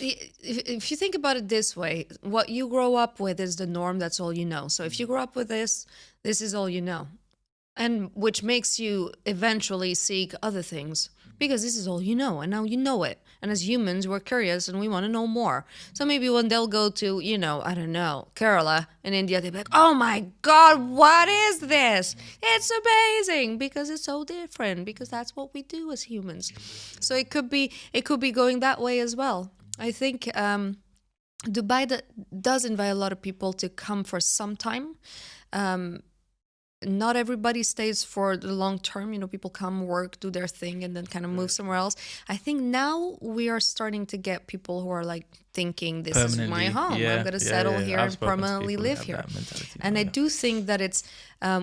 if you think about it this way, what you grow up with is the norm. That's all you know. So if you grow up with this is all you know, and which makes you eventually seek other things because this is all you know, and now you know it. And as humans, we're curious and we want to know more. So maybe when they'll go to, I don't know, Kerala in India, they'll be like, oh my God, what is this? It's amazing because it's so different, because that's what we do as humans. So it could be going that way as well. I think Dubai does invite a lot of people to come for some time. Not everybody stays for the long term. People come, work, do their thing, and then kind of move somewhere else. I think now we are starting to get people who are like thinking, this is my home. Yeah, I'm going to settle here I've and spoken to permanently people who live have here. that mentality And now, I yeah. do think that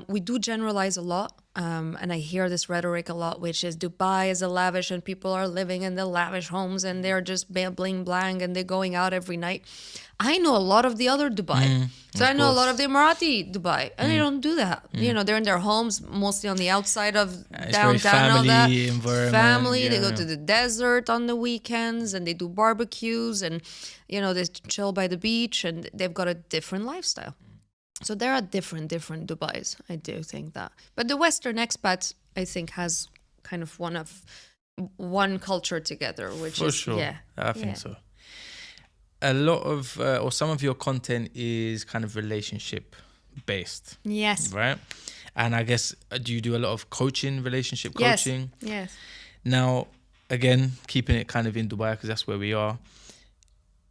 we do generalize a lot. And I hear this rhetoric a lot, which is Dubai is a lavish and people are living in the lavish homes and they're just bling blang and they're going out every night. I know a lot of the other Dubai. So I know a lot of the Emirati Dubai, and they don't do that. They're in their homes, mostly on the outside of It's downtown. very All that family environment. family. They Yeah. go to the desert on the weekends, and they do barbecues, and they chill by the beach, and they've got a different lifestyle. So there are different Dubais. I do think that, but the Western expat, I think, has kind of one culture together, which For is sure. yeah. I think so. A lot of, or some of your content is kind of relationship based, Yes. right? And I guess, do you do a lot of coaching, relationship Yes. coaching? Yes. Now, again, keeping it kind of in Dubai because that's where we are.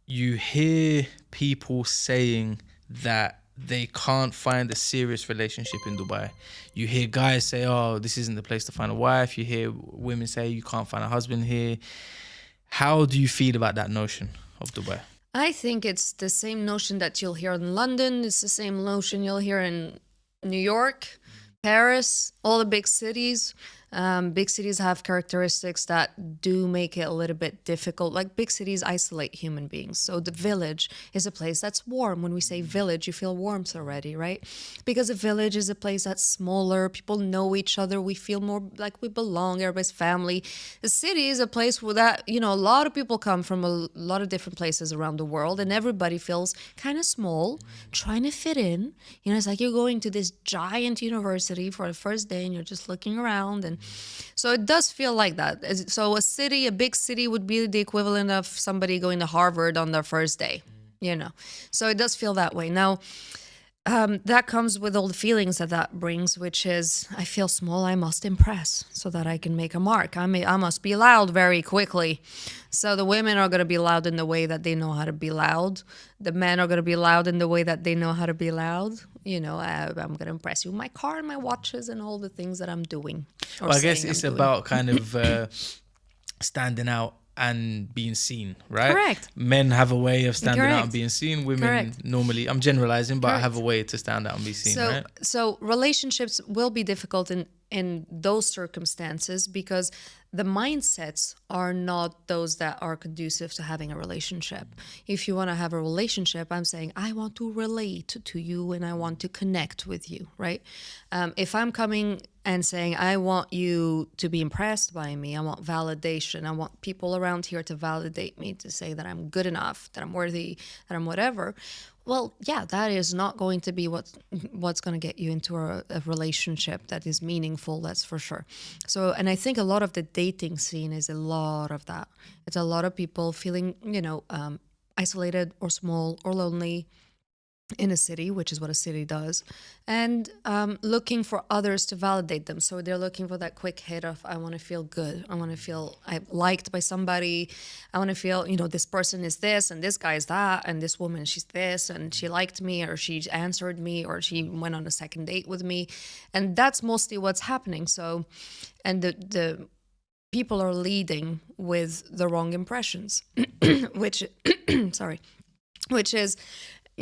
You hear people saying that they can't find a serious relationship in Dubai. You hear guys say, oh, this isn't the place to find a wife. You hear women say you can't find a husband here. How do you feel about that notion of Dubai? I think it's the same notion that you'll hear in London. It's the same notion you'll hear in New York, Paris, all the big cities. Big cities have characteristics that do make it a little bit difficult. Like big cities isolate human beings. So the village is a place that's warm. When we say village, you feel warmth already, right? Because a village is a place that's smaller. People know each other. We feel more like we belong. Everybody's family. The city is a place where that, a lot of people come from a lot of different places around the world, and everybody feels kind of small, trying to fit in. It's like you're going to this giant university for the first day and you're just looking around, and so it does feel like that. So a big city would be the equivalent of somebody going to Harvard on their first day, So it does feel that way. Now, that comes with all the feelings that brings, which is I feel small, I must impress so that I can make a mark. I must be loud very quickly. So the women are going to be loud in the way that they know how to be loud. The men are going to be loud in the way that they know how to be loud. I'm going to impress you with my car and my watches and all the things that I'm doing. Well, I guess it's about kind of standing out and being seen, right? Correct. Men have a way of standing Correct. out and being seen. Women Correct. normally, I'm generalizing, but Correct. have a way to stand out and be seen, right? So relationships will be difficult in those circumstances because the mindsets are not those that are conducive to having a relationship. If you want to have a relationship, I'm saying I want to relate to you and I want to connect with you, right? If I'm coming and saying I want you to be impressed by me, I want validation, I want people around here to validate me, to say that I'm good enough, that I'm worthy, that I'm whatever. Well, yeah, that is not going to be what's going to get you into a relationship that is meaningful, that's for sure. So, and I think a lot of the dating scene is a lot of that. It's a lot of people feeling, isolated or small or lonely in a city, which is what a city does, and looking for others to validate them. So they're looking for that quick hit of, I want to feel good. I want to feel I'm liked by somebody. I want to feel, this person is this and this guy is that and this woman, she's this and she liked me or she answered me or she went on a second date with me. And that's mostly what's happening. So, and the people are leading with the wrong impressions, which is,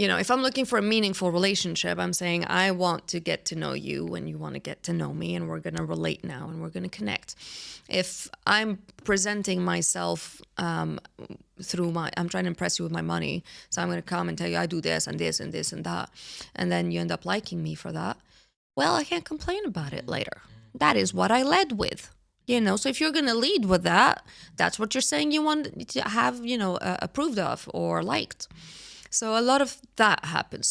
if I'm looking for a meaningful relationship, I'm saying I want to get to know you and you want to get to know me and we're going to relate now and we're going to connect. If I'm presenting myself I'm trying to impress you with my money, so I'm going to come and tell you I do this and this and this and that, and then you end up liking me for that, well, I can't complain about it later. That is what I led with. You know, so if you're going to lead with that, that's what you're saying you want to have, you know, approved of or liked. So a lot of that happens.